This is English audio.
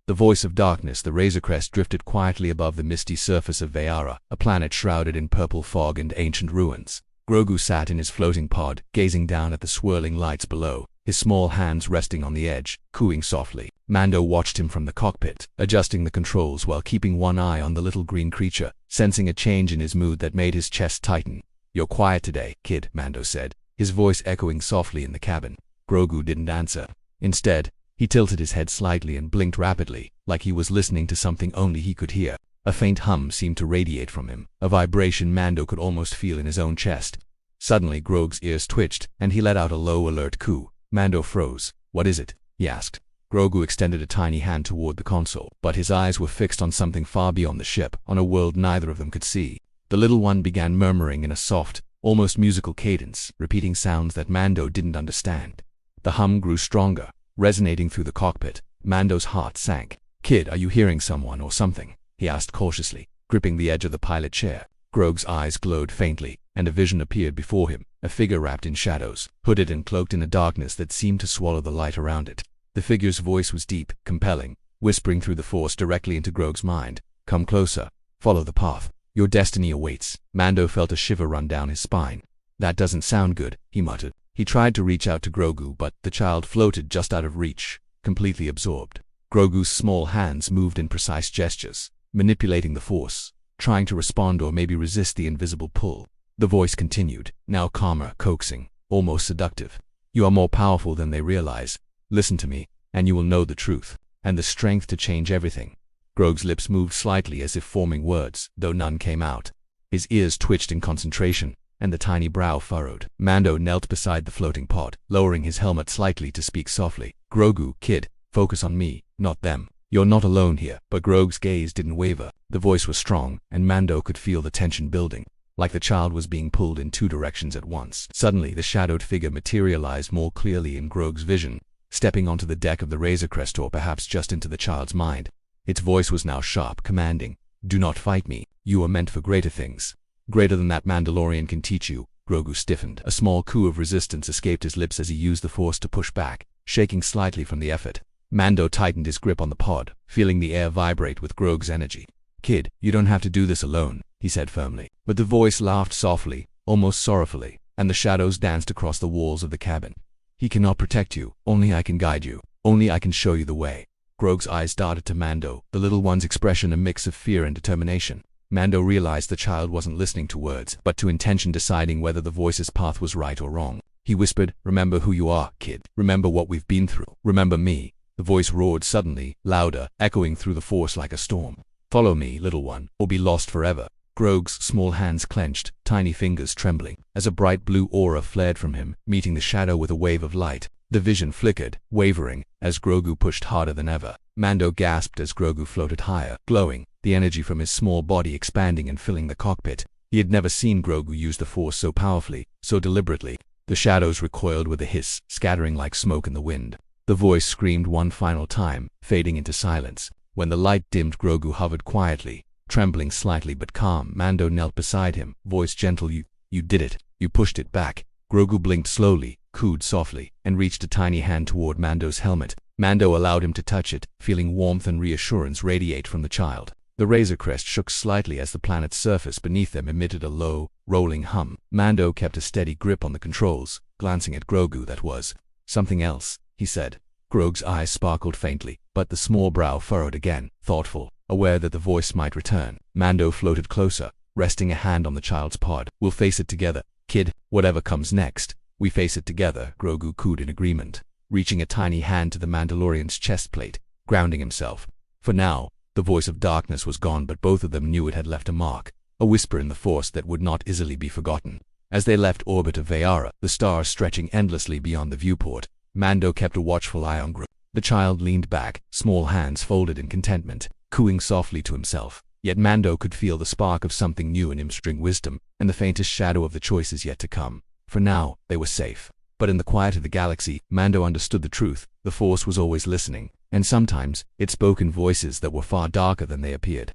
The voice of darkness, the Razor Crest, drifted quietly above the misty surface of Vaera, a planet shrouded in purple fog and ancient ruins. Grogu sat in his floating pod, gazing down at the swirling lights below, his small hands resting on the edge, cooing softly. Mando watched him from the cockpit, adjusting the controls while keeping one eye on the little green creature, sensing a change in his mood that made his chest tighten. "You're quiet today, kid," Mando said, his voice echoing softly in the cabin. Grogu didn't answer. Instead, he tilted his head slightly and blinked rapidly, like he was listening to something only he could hear. A faint hum seemed to radiate from him, a vibration Mando could almost feel in his own chest. Suddenly Grogu's ears twitched, and he let out a low, alert coo. Mando froze. "What is it?" he asked. Grogu extended a tiny hand toward the console, but his eyes were fixed on something far beyond the ship, on a world neither of them could see. The little one began murmuring in a soft, almost musical cadence, repeating sounds that Mando didn't understand. The hum grew stronger, resonating through the cockpit. Mando's heart sank. "Kid, are you hearing someone or something?" he asked cautiously, gripping the edge of the pilot chair. Grogu's eyes glowed faintly, and a vision appeared before him, a figure wrapped in shadows, hooded and cloaked in a darkness that seemed to swallow the light around it. The figure's voice was deep, compelling, whispering through the Force directly into Grogu's mind. "Come closer. Follow the path. Your destiny awaits." Mando felt a shiver run down his spine. "That doesn't sound good," he muttered. He tried to reach out to Grogu, but the child floated just out of reach, completely absorbed. Grogu's small hands moved in precise gestures, manipulating the Force, trying to respond or maybe resist the invisible pull. The voice continued, now calmer, coaxing, almost seductive. "You are more powerful than they realize. Listen to me, and you will know the truth, and the strength to change everything." Grogu's lips moved slightly as if forming words, though none came out. His ears twitched in concentration, and the tiny brow furrowed. Mando knelt beside the floating pod, lowering his helmet slightly to speak softly. "Grogu, kid, focus on me, not them. You're not alone here." But Grogu's gaze didn't waver. The voice was strong, and Mando could feel the tension building, like the child was being pulled in two directions at once. Suddenly, the shadowed figure materialized more clearly in Grogu's vision, stepping onto the deck of the Razor Crest, or perhaps just into the child's mind. Its voice was now sharp, commanding, "Do not fight me. You are meant for greater things. Greater than that Mandalorian can teach you." Grogu stiffened. A small coo of resistance escaped his lips as he used the Force to push back, shaking slightly from the effort. Mando tightened his grip on the pod, feeling the air vibrate with Grogu's energy. "Kid, you don't have to do this alone," he said firmly. But the voice laughed softly, almost sorrowfully, and the shadows danced across the walls of the cabin. "He cannot protect you. Only I can guide you. Only I can show you the way." Grogu's eyes darted to Mando, the little one's expression a mix of fear and determination. Mando realized the child wasn't listening to words, but to intention, deciding whether the voice's path was right or wrong. He whispered, "Remember who you are, kid. Remember what we've been through. Remember me." The voice roared suddenly, louder, echoing through the Force like a storm. "Follow me, little one, or be lost forever." Grogu's small hands clenched, tiny fingers trembling, as a bright blue aura flared from him, meeting the shadow with a wave of light. The vision flickered, wavering, as Grogu pushed harder than ever. Mando gasped as Grogu floated higher, glowing, the energy from his small body expanding and filling the cockpit. He had never seen Grogu use the Force so powerfully, so deliberately. The shadows recoiled with a hiss, scattering like smoke in the wind. The voice screamed one final time, fading into silence. When the light dimmed, Grogu hovered quietly, trembling slightly but calm. Mando knelt beside him, voice gentle. You did it. You pushed it back." Grogu blinked slowly, cooed softly, and reached a tiny hand toward Mando's helmet. Mando allowed him to touch it, feeling warmth and reassurance radiate from the child. The Razor Crest shook slightly as the planet's surface beneath them emitted a low, rolling hum. Mando kept a steady grip on the controls, glancing at Grogu. "That was something else," he said. Grogu's eyes sparkled faintly, but the small brow furrowed again, thoughtful, aware that the voice might return. Mando floated closer, resting a hand on the child's pod. "We'll face it together, kid. Whatever comes next, we face it together." Grogu cooed in agreement, reaching a tiny hand to the Mandalorian's chest plate, grounding himself. For now, the voice of darkness was gone, but both of them knew it had left a mark, a whisper in the Force that would not easily be forgotten. As they left orbit of Vaera, the stars stretching endlessly beyond the viewport, Mando kept a watchful eye on Grogu. The child leaned back, small hands folded in contentment, cooing softly to himself. Yet Mando could feel the spark of something new in him's wisdom, and the faintest shadow of the choices yet to come. For now, they were safe. But in the quiet of the galaxy, Mando understood the truth. The Force was always listening, and sometimes it spoke in voices that were far darker than they appeared.